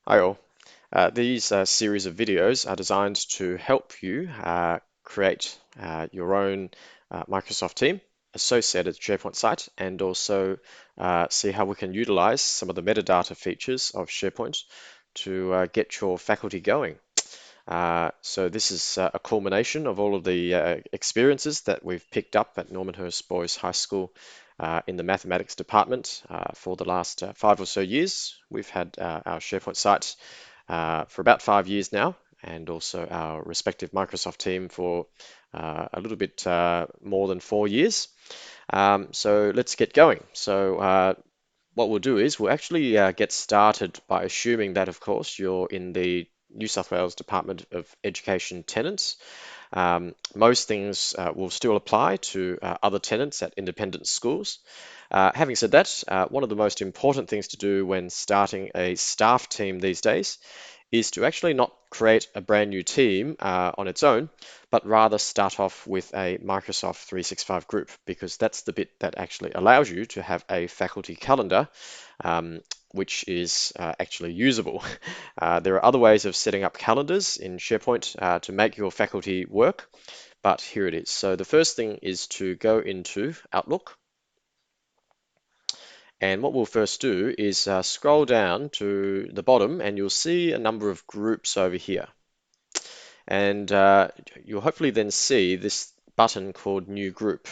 Hi all. These series of videos are designed to help you create your own Microsoft team associated SharePoint site and also see how we can utilize some of the metadata features of SharePoint to get your faculty going. So this is a culmination of all of the experiences that we've picked up at Normanhurst Boys High School in the mathematics department for the last 5 or so years. We've had our SharePoint site for about 5 years now, and also our respective Microsoft team for a little bit more than 4 years. So let's get going. So what we'll do is we'll actually get started by assuming that, of course, you're in the New South Wales Department of Education tenants. Most things will still apply to other tenants at independent schools. Having said that, one of the most important things to do when starting a staff team these days is to actually not create a brand new team on its own, but rather start off with a Microsoft 365 group, because that's the bit that actually allows you to have a faculty calendar, which is actually usable. There are other ways of setting up calendars in SharePoint to make your faculty work, but here it is. So the first thing is to go into Outlook. And what we'll first do is scroll down to the bottom and you'll see a number of groups over here. And you'll hopefully then see this button called New Group.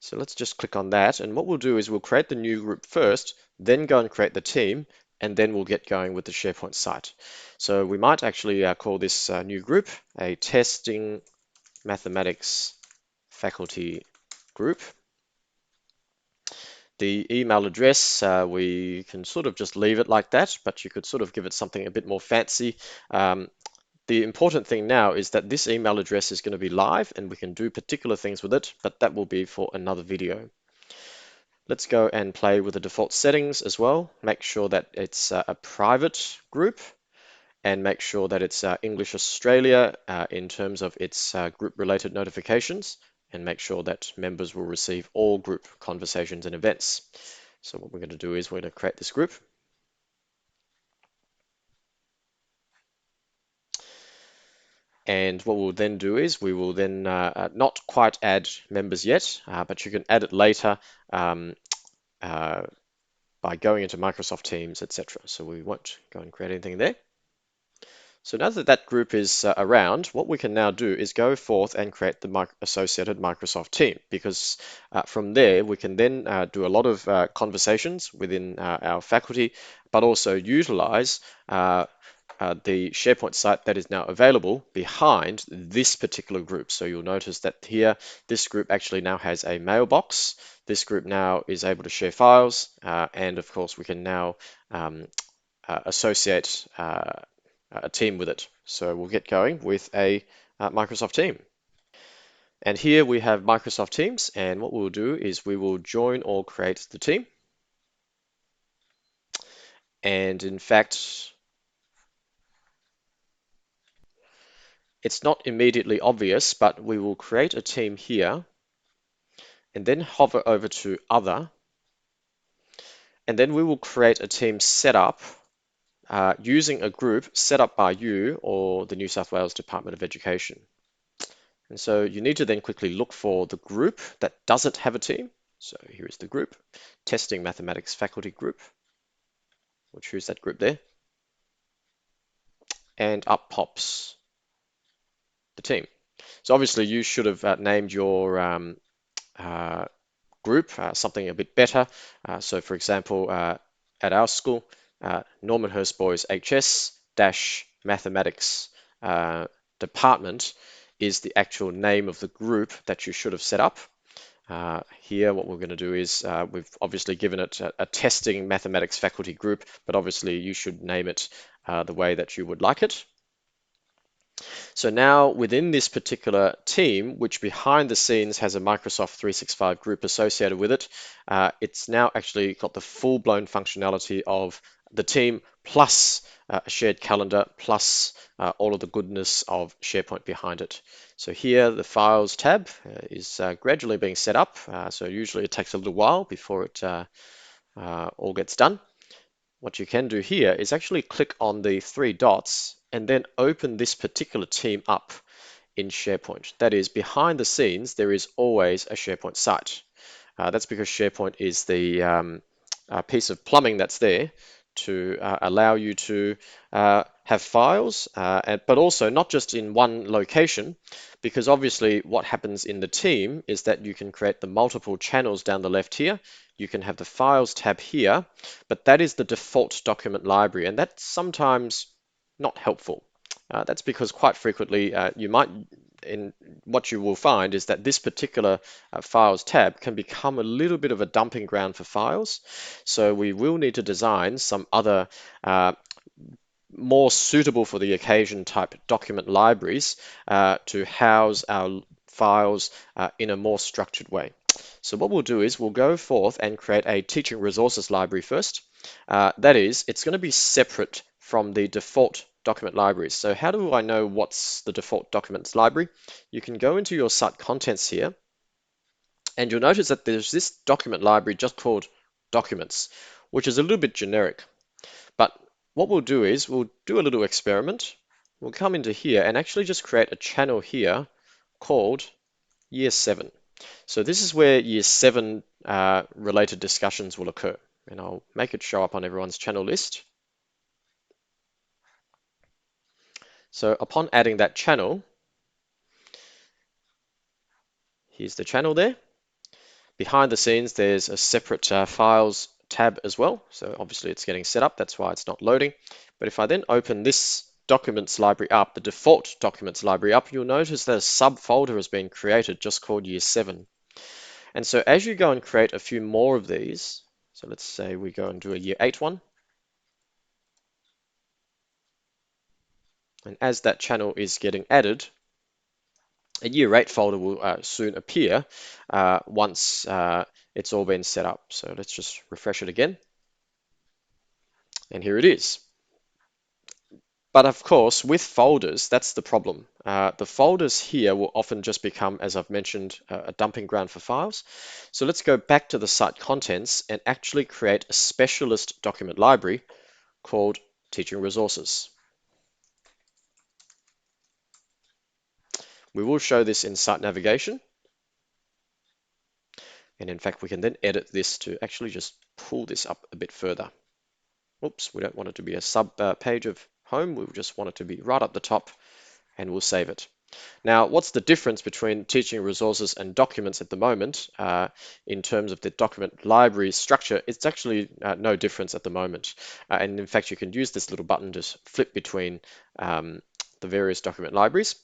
So let's just click on that. And what we'll do is we'll create the new group first, then go and create the team, and then we'll get going with the SharePoint site. So we might actually call this new group a Testing Mathematics Faculty Group. The email address, we can sort of just leave it like that, but you could sort of give it something a bit more fancy. The important thing now is that this email address is going to be live and we can do particular things with it, but that will be for another video. Let's go and play with the default settings as well. Make sure that it's a private group and make sure that it's English Australia in terms of its group related notifications, and make sure that members will receive all group conversations and events. So what we're going to do is we're going to create this group. And what we'll then do is we will then not quite add members yet, but you can add it later uh, by going into Microsoft Teams, etc. So we won't go and create anything there. So now that that group is around, what we can now do is go forth and create the associated Microsoft team, because from there we can then do a lot of conversations within our faculty, but also utilize the SharePoint site that is now available behind this particular group. So you'll notice that here, this group actually now has a mailbox. This group now is able to share files, and of course we can now associate a team with it. So we'll get going with a Microsoft team. And here we have Microsoft Teams, and what we'll do is we will join or create the team. And in fact, it's not immediately obvious, but we will create a team here and then hover over to Other, and then we will create a team setup using a group set up by you or the New South Wales Department of Education. And so you need to then quickly look for the group that doesn't have a team. So here is the group, Testing Mathematics Faculty Group. We'll choose that group there. And up pops the team. So obviously you should have named your group something a bit better. So for example, at our school, Normanhurst Boys HS Mathematics Department is the actual name of the group that you should have set up. Here, what we're going to do is we've obviously given it a testing mathematics faculty group, but obviously you should name it the way that you would like it. So now within this particular team, which behind the scenes has a Microsoft 365 group associated with it, it's now actually got the full-blown functionality of the team plus a shared calendar plus all of the goodness of SharePoint behind it. So here the Files tab is gradually being set up. So usually it takes a little while before it all gets done. what you can do here is actually click on the three dots and then open this particular team up in SharePoint. That is, behind the scenes, there is always a SharePoint site. That's because SharePoint is the piece of plumbing that's there to allow you to have files, but also not just in one location, because obviously what happens in the team is that you can create the multiple channels down the left here. You can have the Files tab here, but that is the default document library, and that's sometimes not helpful. That's because quite frequently you might, in what you will find is that this particular Files tab can become a little bit of a dumping ground for files. So we will need to design some other more suitable for the occasion type document libraries to house our files in a more structured way. So what we'll do is we'll go forth and create a teaching resources library first. That is, it's going to be separate from the default document libraries. So how do I know what's the default documents library? You can go into your site contents here, and you'll notice that there's this document library just called documents, which is a little bit generic. But what we'll do is we'll do a little experiment. We'll come into here and actually just create a channel here called Year 7. So this is where Year 7 related discussions will occur. And I'll make it show up on everyone's channel list. So upon adding that channel, here's the channel there. Behind the scenes, there's a separate files tab as well. So obviously it's getting set up. That's why it's not loading. But if I then open this documents library up, the default documents library up, you'll notice that a subfolder has been created just called Year 7. And so as you go and create a few more of these, so let's say we go and do a Year 8 one. And as that channel is getting added, a Year 8 folder will soon appear once it's all been set up. So let's just refresh it again. And here it is. But of course, with folders, that's the problem. The folders here will often just become, as I've mentioned, a dumping ground for files. So let's go back to the site contents and actually create a specialist document library called Teaching Resources. We will show this in site navigation. And in fact, we can then edit this to actually just pull this up a bit further. Oops, we don't want it to be a sub page of home. We just want it to be right up the top, and we'll save it. Now, what's the difference between teaching resources and documents at the moment in terms of the document library structure? It's actually no difference at the moment. And in fact, you can use this little button to flip between the various document libraries.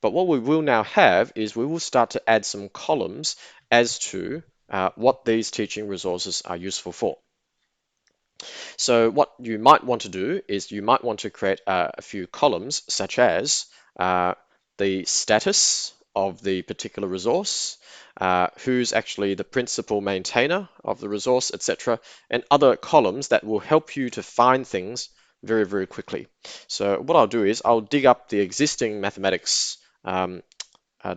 But what we will now have is we will start to add some columns as to what these teaching resources are useful for. So what you might want to do is you might want to create a few columns, such as the status of the particular resource, who's actually the principal maintainer of the resource, etc., and other columns that will help you to find things very, very quickly. So what I'll do is I'll dig up the existing mathematics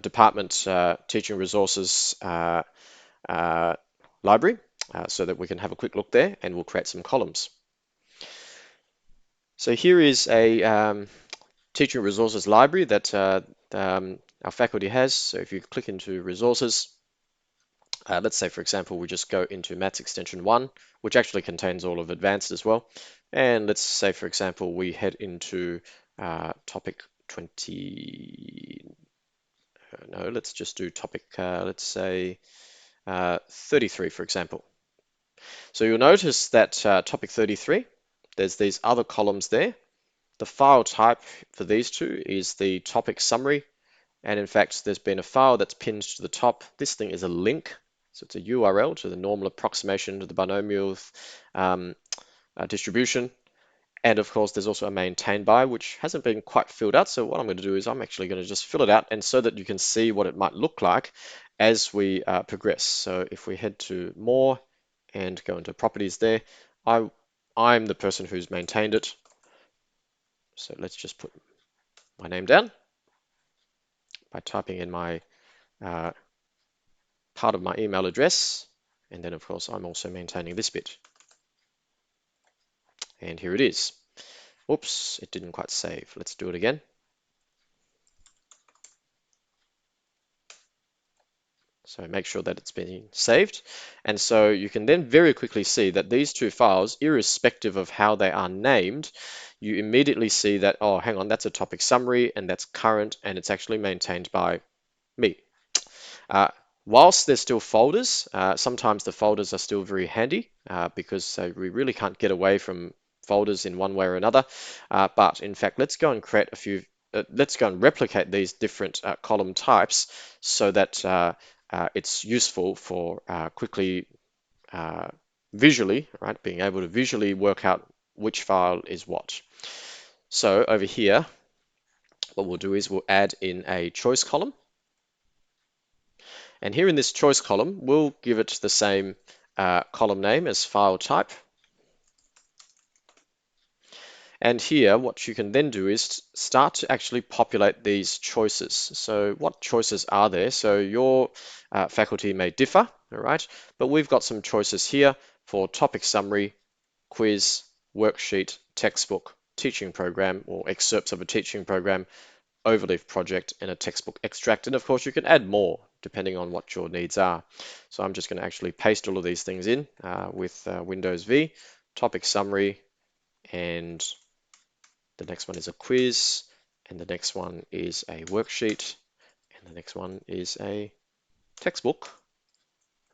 department teaching resources library so that we can have a quick look there, and we'll create some columns. So here is a teaching resources library that our faculty has. So if you click into resources, let's say, for example, we just go into Maths Extension 1, which actually contains all of advanced as well. And let's say, for example, we head into topic 20, no, let's just do topic, let's say 33, for example. So you'll notice that topic 33, there's these other columns there. The file type for these two is the topic summary. And in fact, there's been a file that's pinned to the top. This thing is a link. So it's a URL to the normal approximation to the binomial distribution. And of course, there's also a maintained by, which hasn't been quite filled out. So what I'm going to do is I'm actually going to just fill it out, and so that you can see what it might look like as we progress. So if we head to more and go into properties there, I'm the person who's maintained it. So let's just put my name down by typing in my part of my email address. And then of course, I'm also maintaining this bit. and here it is. Oops, it didn't quite save. Let's do it again. So make sure that it's been saved. And so you can then very quickly see that these two files, irrespective of how they are named, you immediately see that, oh, hang on, that's a topic summary and that's current and it's actually maintained by me. Uh, whilst there's still folders, sometimes the folders are still very handy because we really can't get away from folders in one way or another. But in fact, let's go and create a few, let's go and replicate these different column types so that it's useful for quickly uh, visually, right, being able to visually work out which file is what. So over here, what we'll do is we'll add in a choice column. And here in this choice column, we'll give it the same column name as file type. And here, what you can then do is start to actually populate these choices. So what choices are there? So your faculty may differ, all right? But we've got some choices here for topic summary, quiz, worksheet, textbook, teaching program, or excerpts of a teaching program, overleaf project, and a textbook extract. And of course, you can add more depending on what your needs are. So I'm just going to actually paste all of these things in with Windows V, topic summary, and the next one is a quiz, and the next one is a worksheet, and the next one is a textbook.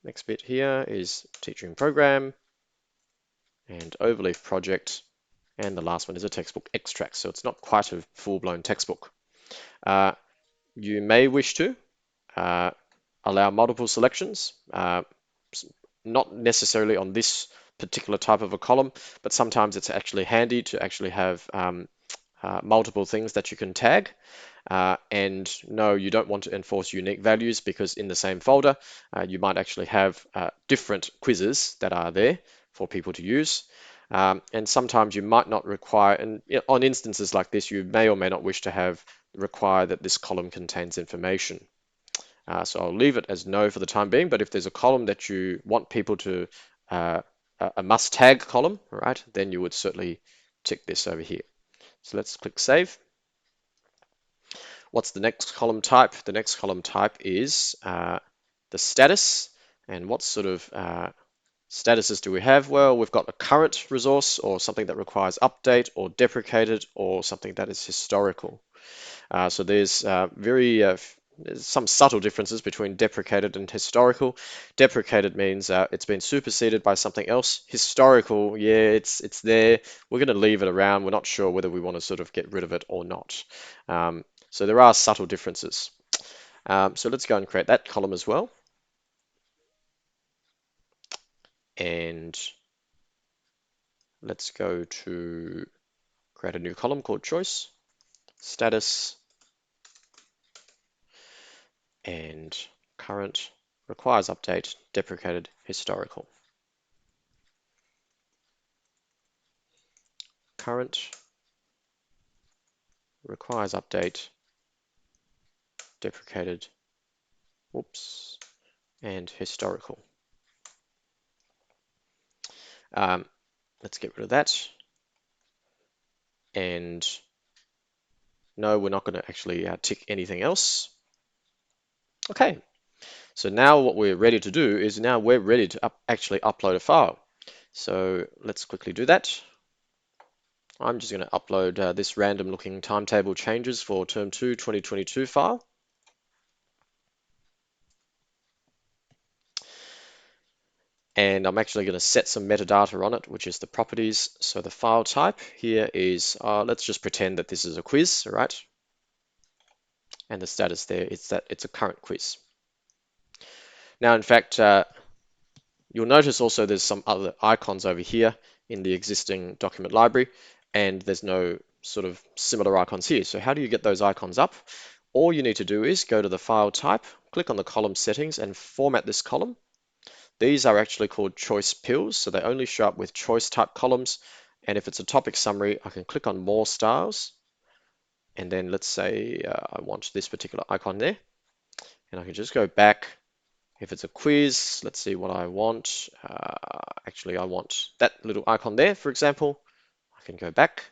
Next bit here is teaching program and overleaf project, and the last one is a textbook extract. So it's not quite a full-blown textbook. Uh, you may wish to uh, allow multiple selections, not necessarily on this particular type of a column, but sometimes it's actually handy to actually have multiple things that you can tag. And no, you don't want to enforce unique values because in the same folder, you might actually have different quizzes that are there for people to use. And sometimes you might not require, and on instances like this, you may or may not wish to require that this column contains information. So I'll leave it as no for the time being, but if there's a column that you want people to, a must tag column, right, then you would certainly tick this over here. So let's click save. What's the next column type? The next column type is the status. And what sort of statuses do we have? Well, we've got a current resource or something that requires update or deprecated or something that is historical. So there's there's some subtle differences between deprecated and historical. Deprecated means it's been superseded by something else. Historical, yeah, it's there. We're going to leave it around. We're not sure whether we want to sort of get rid of it or not. So there are subtle differences. So let's go and create that column as well. And let's go to create a new column called choice, status, and current, requires update, deprecated, historical. Current, requires update, deprecated, whoops, and historical. Um, let's get rid of that. And no, we're not going to actually tick anything else. Okay, so now what we're ready to do is now we're ready to actually upload a file. So let's quickly do that. I'm just going to upload this random looking timetable changes for term 2 2022 file. And I'm actually going to set some metadata on it, which is the properties. So the file type here is, let's just pretend that this is a quiz, right? And the status there is that it's a current quiz. Now, in fact, you'll notice also there's some other icons over here in the existing document library, and there's no sort of similar icons here. So how do you get those icons up? All you need to do is go to the file type, click on the column settings, and format this column. These are actually called choice pills, so they only show up with choice type columns. And if it's a topic summary, I can click on more styles. And then let's say I want this particular icon there. And I can just go back. If it's a quiz, let's see what I want. Actually, I want that little icon there, for example. can go back.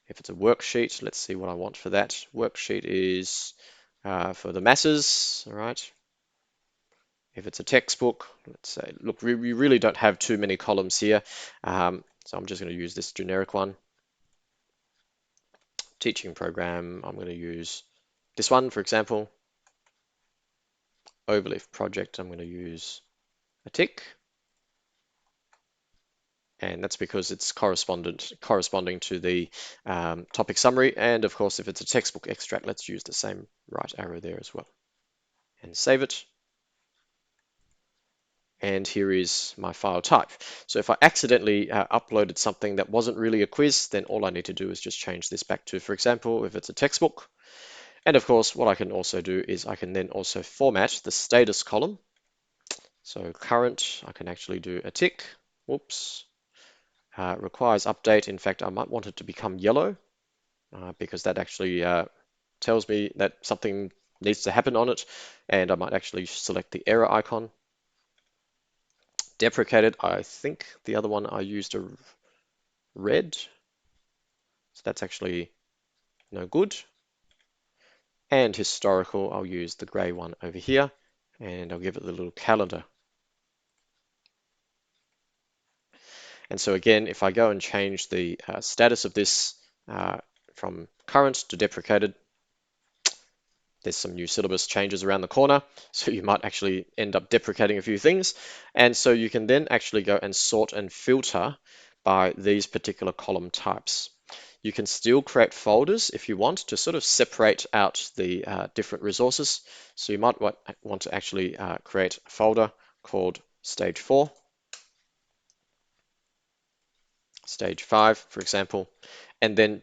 If it's a worksheet, let's see what I want for that. Worksheet is for the masses, all right? If it's a textbook, let's say, look, we really don't have too many columns here, so I'm just going to use this generic one. Teaching program, I'm going to use this one, for example. Overleaf project, I'm going to use a tick. And that's because it's corresponding to the topic summary. And of course, if it's a textbook extract, let's use the same right arrow there as well. And save it. And here is my file type. So if I accidentally uploaded something that wasn't really a quiz, then all I need to do is just change this back to, for example, if it's a textbook. And of course, what I can also do is I can then also format the status column. So current, I can actually do a tick. Whoops. Requires update. In fact, I might want it to become yellow because that actually tells me that something needs to happen on it. And I might actually select the error icon. Deprecated, I think the other one I used a red. So that's actually no good. And historical, I'll use the gray one over here. And I'll give it the little calendar. And so again, if I go and change the status of this from current to deprecated, there's some new syllabus changes around the corner, so you might actually end up deprecating a few things. And so you can then actually go and sort and filter by these particular column types. You can still create folders if you want to sort of separate out the different resources. So you might want to actually create a folder called Stage 4, Stage 5, for example, and then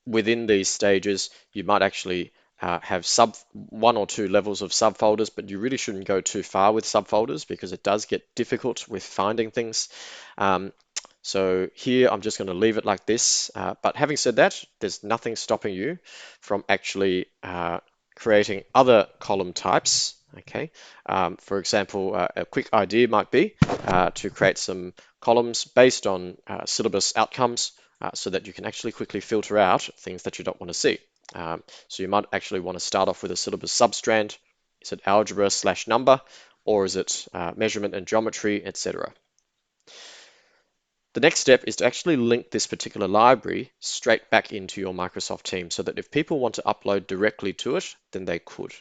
within these stages, you might actually have one or two levels of subfolders, but you really shouldn't go too far with subfolders because it does get difficult with finding things. So here I'm just going to leave it like this. But having said that, there's nothing stopping you from actually creating other column types. Okay. For example, a quick idea might be to create some columns based on syllabus outcomes so that you can actually quickly filter out things that you don't want to see. So you might actually want to start off with a syllabus substrand. Is it algebra / number, or is it measurement and geometry, etc.? The next step is to actually link this particular library straight back into your Microsoft Teams so that if people want to upload directly to it, then they could.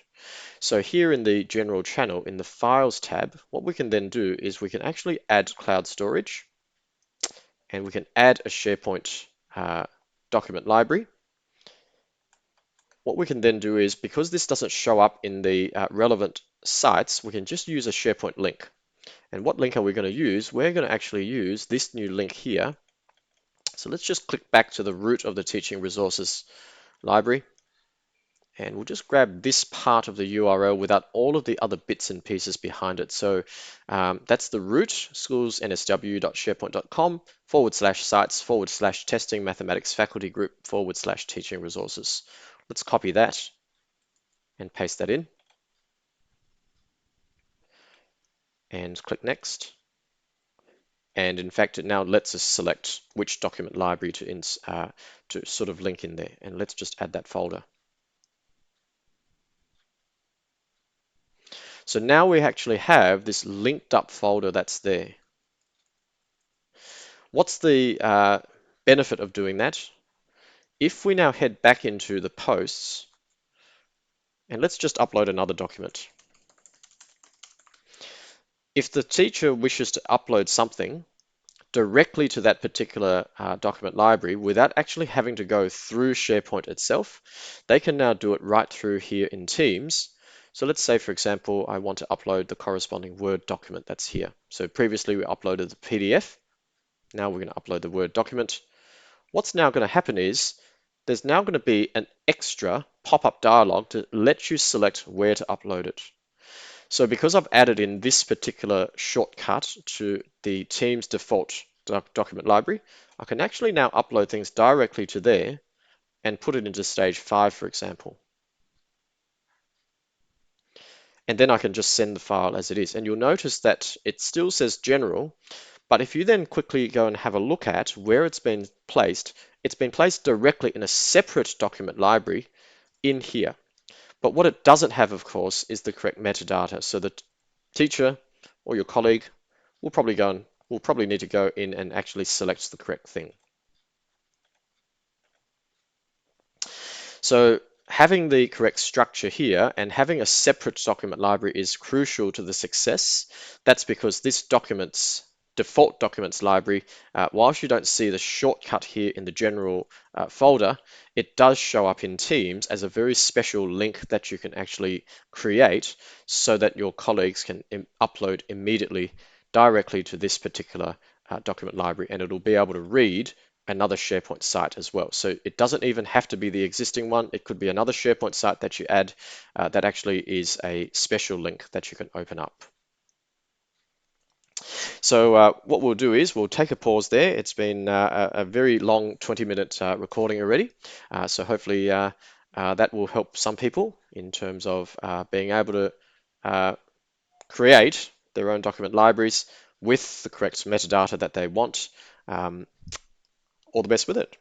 So here in the general channel, in the Files tab, what we can then do is we can actually add cloud storage, and we can add a SharePoint document library. What we can then do is, because this doesn't show up in the relevant sites, we can just use a SharePoint link. And what link are we going to use? We're going to actually use this new link here. So let's just click back to the root of the teaching resources library. And we'll just grab this part of the URL without all of the other bits and pieces behind it. So that's the root, schoolsnsw.sharepoint.com /sites /testing mathematics faculty group / teaching resources. Let's copy that and paste that in. And click next. And in fact, it now lets us select which document library to sort of link in there. And let's just add that folder. So now we actually have this linked up folder that's there. What's the benefit of doing that? If we now head back into the posts, and let's just upload another document. If the teacher wishes to upload something directly to that particular document library without actually having to go through SharePoint itself, they can now do it right through here in Teams. So let's say, for example, I want to upload the corresponding Word document that's here. So previously we uploaded the PDF. Now we're going to upload the Word document. What's now going to happen is there's now going to be an extra pop-up dialog to let you select where to upload it. So because I've added in this particular shortcut to the Teams default document library, I can actually now upload things directly to there and put it into stage 5, for example. And then I can just send the file as it is. And you'll notice that it still says general, but if you then quickly go and have a look at where it's been placed, it's been placed directly in a separate document library in here. But what it doesn't have, of course, is the correct metadata. So the teacher or your colleague will probably need to go in and actually select the correct thing. So having the correct structure here and having a separate document library is crucial to the success. That's because this default documents library, whilst you don't see the shortcut here in the general folder, it does show up in Teams as a very special link that you can actually create so that your colleagues can upload immediately directly to this particular document library, and it'll be able to read another SharePoint site as well. So it doesn't even have to be the existing one. It could be another SharePoint site that you add that actually is a special link that you can open up. So what we'll do is we'll take a pause there. It's been a very long 20-minute recording already. So hopefully that will help some people in terms of being able to create their own document libraries with the correct metadata that they want. All the best with it.